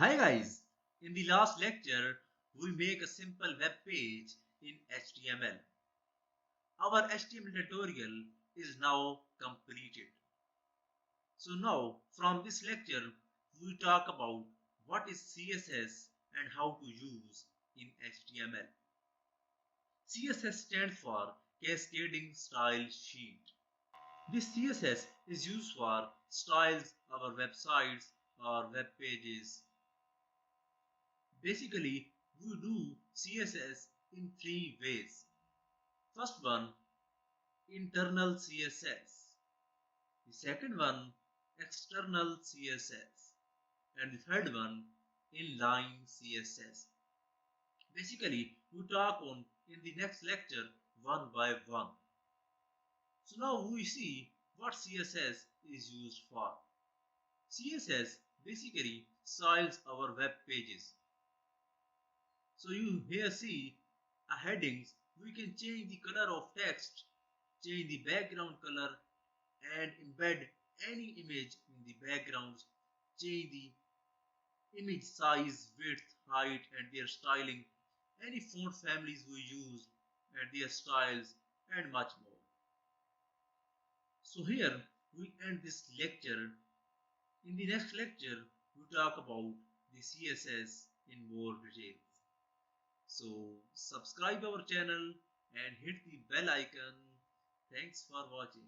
Hi guys, in the last lecture we make a simple web page in HTML. Our HTML tutorial is now completed. So now from this lecture we talk about what is CSS and how to use in HTML. CSS stands for Cascading Style Sheet. This CSS is used for styles our websites or web pages. Basically, we do CSS in three ways. First one, internal CSS. The second one, external CSS. And the third one, inline CSS. Basically, we talk on in the next lecture one by one. So now we see what CSS is used for. CSS basically styles our web pages. So you here see a headings. We can change the color of text, change the background color and embed any image in the backgrounds, change the image size, width, height and their styling, any font families we use and their styles and much more. So here we end this lecture. In the next lecture we talk about the CSS in more details. So subscribe our channel and hit the bell icon. Thanks for watching.